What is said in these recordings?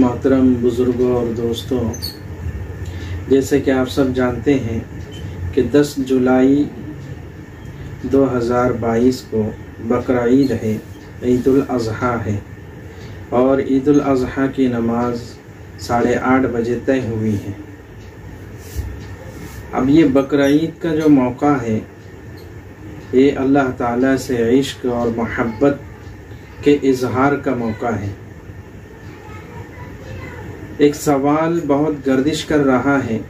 मोहतरम बुज़ुर्गों और दोस्तों, जैसे कि आप सब जानते हैं कि 10 जुलाई 2022 को बकरा ईद है, ईद उल अज़हा है और ईद उल अज़हा की नमाज 8:30 बजे तय हुई है। अब ये बकरा ईद का जो मौका है, ये अल्लाह ताला से इश्क और मोहब्बत के इजहार का मौका है। एक सवाल बहुत गर्दिश कर रहा है।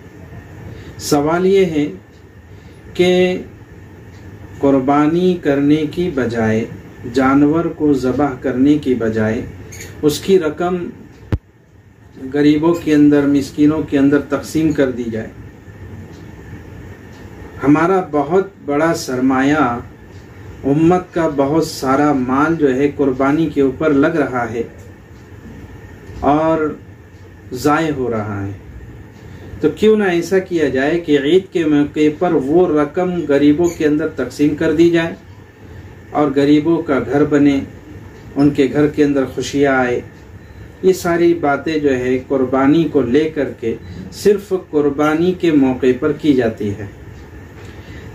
सवाल ये है कि कुर्बानी करने की बजाय, जानवर को ज़बह करने की बजाय उसकी रकम गरीबों के अंदर, मिस्कीनों के अंदर तकसीम कर दी जाए। हमारा बहुत बड़ा सरमाया, उम्मत का बहुत सारा माल जो है कुर्बानी के ऊपर लग रहा है और ज़ाय हो रहा है। तो क्यों ना ऐसा किया जाए कि ईद के मौके पर वो रकम गरीबों के अंदर तकसीम कर दी जाए और गरीबों का घर बने, उनके घर के अंदर खुशियाँ आए। ये सारी बातें जो है कुर्बानी को लेकर के सिर्फ कुर्बानी के मौके पर की जाती है।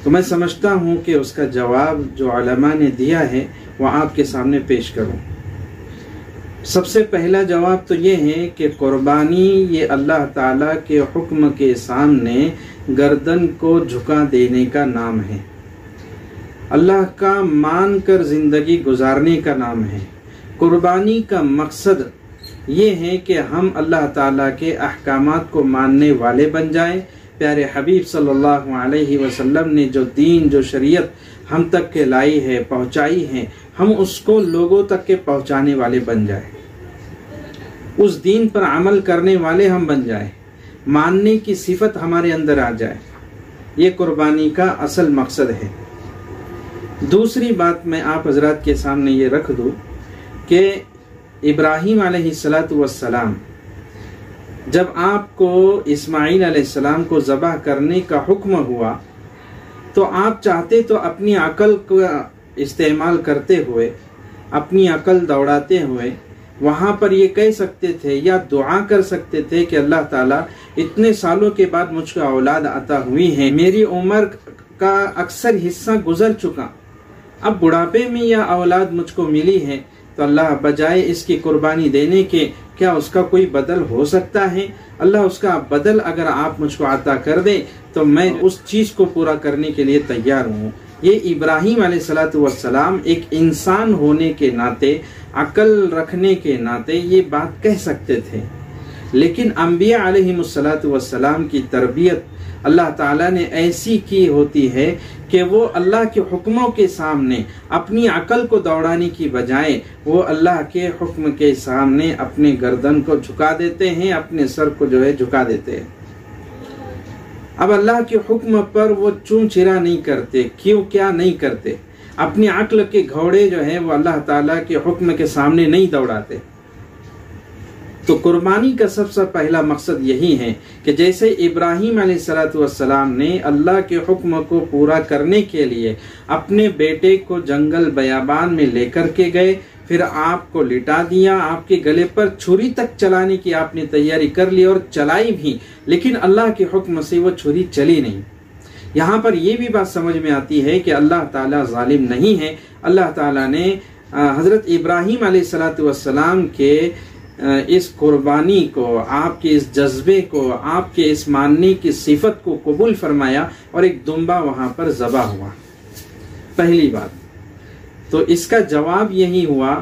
तो मैं समझता हूँ कि उसका जवाब जो उलमा ने दिया है वह आपके सामने पेश करूँ। सबसे पहला जवाब तो ये है कि कुर्बानी ये अल्लाह ताला के हुक्म के सामने गर्दन को झुका देने का नाम है, अल्लाह का मान कर ज़िंदगी गुजारने का नाम है। कुर्बानी का मकसद ये है कि हम अल्लाह ताला के अहकामात को मानने वाले बन जाएं। प्यारे हबीब सल्लल्लाहु अलैहि वसल्लम ने जो दीन, जो शरीयत हम तक के लाई है, पहुँचाई है, हम उसको लोगों तक के पहुँचाने वाले बन जाएं। उस दीन पर अमल करने वाले हम बन जाएं, मानने की सिफत हमारे अंदर आ जाए। ये कुर्बानी का असल मकसद है। दूसरी बात मैं आप हजरात के सामने ये रख दूं कि इब्राहीम अलैहिस्सलातु वस्सलाम, जब आपको इस्माइल अलैहिस्सलाम को ज़बह करने का हुक्म हुआ तो आप चाहते तो अपनी अकल का इस्तेमाल करते हुए, अपनी अकल दौड़ाते हुए वहाँ पर ये कह सकते थे या दुआ कर सकते थे कि अल्लाह ताला इतने सालों के बाद मुझको औलाद अता हुई है, मेरी उम्र का अक्सर हिस्सा गुजर चुका, अब बुढ़ापे में यह औलाद मुझको मिली है, तो अल्लाह बजाय इसकी कुर्बानी देने के क्या उसका कोई बदल हो सकता है? अल्लाह उसका बदल अगर आप मुझको अता कर दे तो मैं उस चीज़ को पूरा करने के लिए तैयार हूँ। ये इब्राहीम अलैहिस्सलातु वस्सलाम एक इंसान होने के नाते, अकल रखने के नाते ये बात कह सकते थे। लेकिन अंबिया अलैहिमुस्सलातु वस्सलाम की तरबियत अल्लाह ताला ने ऐसी की होती है कि वो अल्लाह के हुक्मों के सामने अपनी अकल को दौड़ाने की बजाय वो अल्लाह के हुक्म के सामने अपने गर्दन को झुका देते हैं, अपने सर को जो है झुका देते हैं। अब अल्लाह के हुक्म पर वो चूं चिरा नहीं करते। क्यों, क्या नहीं करते? अपनी अक्ल के घोड़े जो है वो अल्लाह ताला के हुक्म के सामने नहीं दौड़ाते। तो कुर्बानी का सबसे पहला मकसद यही है कि जैसे इब्राहीम अलैहिस्सलातु वस्सलाम ने अल्लाह के हुक्म को पूरा करने के लिए अपने बेटे को जंगल बयाबान में लेकर के गए, फिर आपको लिटा दिया, आपके गले पर छुरी तक चलाने की आपने तैयारी कर ली और चलाई भी, लेकिन अल्लाह के हुक्म से वो छुरी चली नहीं। यहाँ पर यह भी बात समझ में आती है कि अल्लाह ताला जालिम नहीं है। अल्लाह ताला ने हजरत इब्राहीम अलैहिस्सलातु वस्सलाम के इस कुर्बानी को, आपके इस जज्बे को, आपके इस मानने की सिफत को कबूल फरमाया और एक दुम्बा वहां पर ज़बह हुआ। पहली बात तो इसका जवाब यही हुआ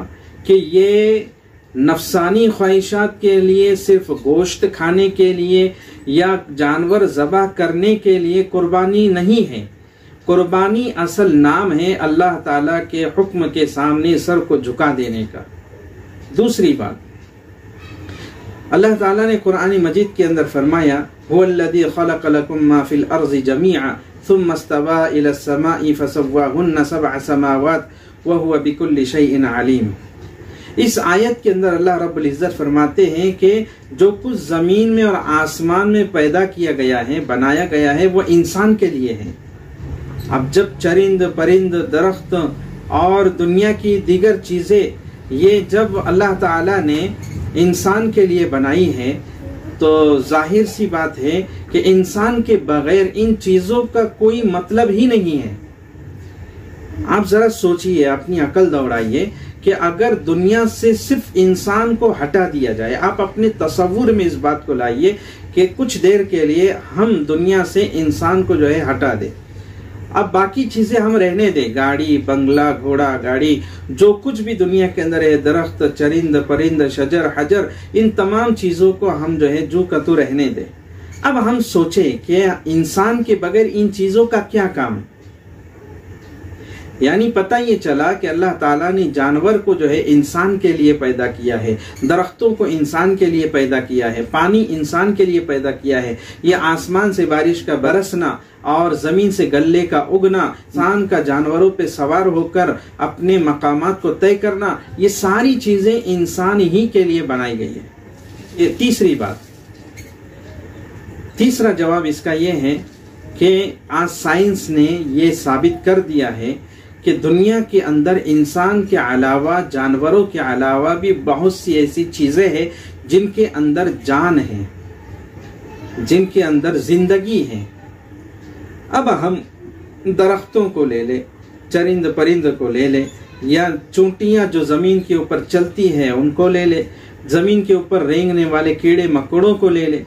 कि ये नफसानी ख्वाहिशात के लिए, सिर्फ गोश्त खाने के लिए या जानवर ज़बह करने के लिए कुर्बानी नहीं है। कुर्बानी असल नाम है अल्लाह ताला के हुक्म के सामने सर को झुका देने का। दूसरी बात, अल्लाह ताला ने कुरान मजीद के अंदर फरमाया, हुवल्लज़ी खलक़ लकुम मा फिल अर्ज़ि जमीअन सुम्मा इस्तवा इलस समाई फसव्वाहुन्ना सबअ समावात व हुवा बिकुल्लि शैइन अलीम। इस आयत के अंदर अल्लाह रब्बुल इज्जत फरमाते हैं कि जो कुछ जमीन में और आसमान में पैदा किया गया है, बनाया गया है, वो इंसान के लिए है। अब जब चरिंद परिंद, दरख्त और दुनिया की दीगर चीजें, ये जब अल्लाह ताला ने इंसान के लिए बनाई है, तो जाहिर सी बात है कि इंसान के बगैर इन चीजों का कोई मतलब ही नहीं है। आप जरा सोचिए, अपनी अकल दौड़ाइए कि अगर दुनिया से सिर्फ इंसान को हटा दिया जाए, आप अपने तसव्वुर में इस बात को लाइए कि कुछ देर के लिए हम दुनिया से इंसान को जो है हटा दें, अब बाकी चीजें हम रहने दें, गाड़ी, बंगला, घोड़ा गाड़ी, जो कुछ भी दुनिया के अंदर है, दरख्त, चरिंद, परिंद, शजर, हजर, इन तमाम चीजों को हम जो है जू का तू रहने दें। अब हम सोचें कि इंसान के बगैर इन चीजों का क्या काम है। यानी पता ये चला कि अल्लाह ताला ने जानवर को जो है इंसान के लिए पैदा किया है, दरख्तों को इंसान के लिए पैदा किया है, पानी इंसान के लिए पैदा किया है, ये आसमान से बारिश का बरसना और जमीन से गल्ले का उगना, इंसान का जानवरों पे सवार होकर अपने मकामात को तय करना, ये सारी चीजें इंसान ही के लिए बनाई गई है। ये तीसरी बात, तीसरा जवाब इसका ये है कि आज साइंस ने ये साबित कर दिया है कि दुनिया के अंदर इंसान के अलावा, जानवरों के अलावा भी बहुत सी ऐसी चीजें हैं जिनके अंदर जान है, जिनके अंदर जिंदगी है। अब हम दरख्तों को ले ले, चरिंद परिंद को ले ले, या चूंटियां जो जमीन के ऊपर चलती हैं उनको ले ले, जमीन के ऊपर रेंगने वाले कीड़े मकोड़ों को ले ले।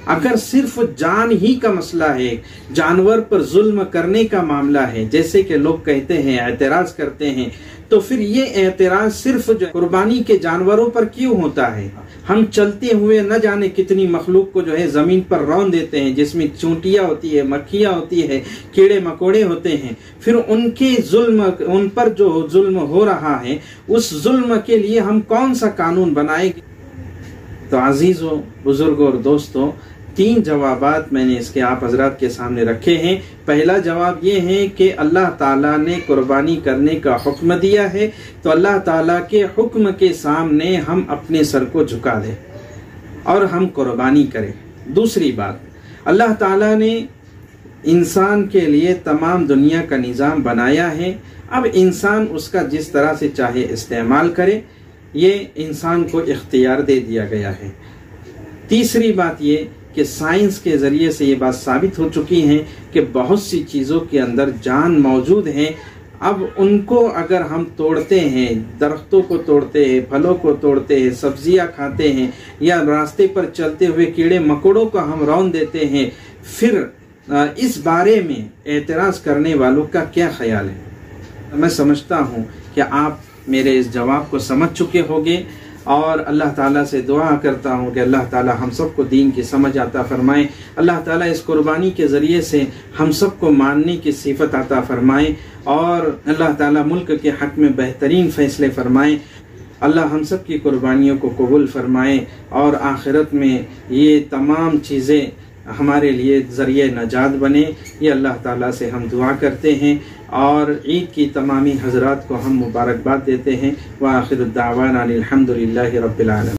अगर सिर्फ जान ही का मसला है, जानवर पर जुल्म करने का मामला है, जैसे कि लोग कहते हैं, एतराज करते हैं, तो फिर ये एतराज सिर्फ जो कुर्बानी के जानवरों पर क्यों होता है? हम चलते हुए न जाने कितनी मखलूक को जो है जमीन पर रौंद देते हैं, जिसमें चूंटियां होती है, मक्खियां होती है, कीड़े मकोड़े होते हैं, फिर उनके जुल्म, उन पर जो जुल्म हो रहा है, उस जुल्म के लिए हम कौन सा कानून बनाएंगे? तो अजीजों, बुजुर्गों और दोस्तों, 3 जवाबात मैंने इसके आप हजरात के सामने रखे हैं। पहला जवाब ये है कि अल्लाह ताला ने कुर्बानी करने का हुक्म दिया है, तो अल्लाह ताला के हुक्म के सामने हम अपने सर को झुका दें और हम कुर्बानी करें। दूसरी बात, अल्लाह ताला ने इंसान के लिए तमाम दुनिया का निज़ाम बनाया है, अब इंसान उसका जिस तरह से चाहे इस्तेमाल करे, ये इंसान को इख्तियार दे दिया गया है। तीसरी बात ये कि साइंस के जरिए से ये बात साबित हो चुकी है कि बहुत सी चीज़ों के अंदर जान मौजूद है। अब उनको अगर हम तोड़ते हैं, दरख्तों को तोड़ते हैं, फलों को तोड़ते हैं, सब्जियां खाते हैं, या रास्ते पर चलते हुए कीड़े मकोड़ों को हम रौंद देते हैं, फिर इस बारे में एतराज़ करने वालों का क्या ख्याल है? मैं समझता हूँ कि आप मेरे इस जवाब को समझ चुके होंगे, और अल्लाह ताला से दुआ करता हूँ कि अल्लाह ताला हम सबको दीन की समझ आता फरमाए। अल्लाह ताला इस कुर्बानी के ज़रिए से हम सबको मानने की सिफत आता फरमाए, और अल्लाह ताला मुल्क के हक़ में बेहतरीन फ़ैसले फरमाए। अल्लाह हम सब की कुर्बानियों को कबूल फरमाए, और आखिरत में ये तमाम चीज़ें हमारे लिए ज़रिए नजात बने। ये अल्लाह ताला से हम दुआ करते हैं, और ईद की तमामी हज़रात को हम मुबारकबाद देते हैं। व आखिर दावाना अनिल हम्दुलिल्लाहि रब्बिल आलमीन।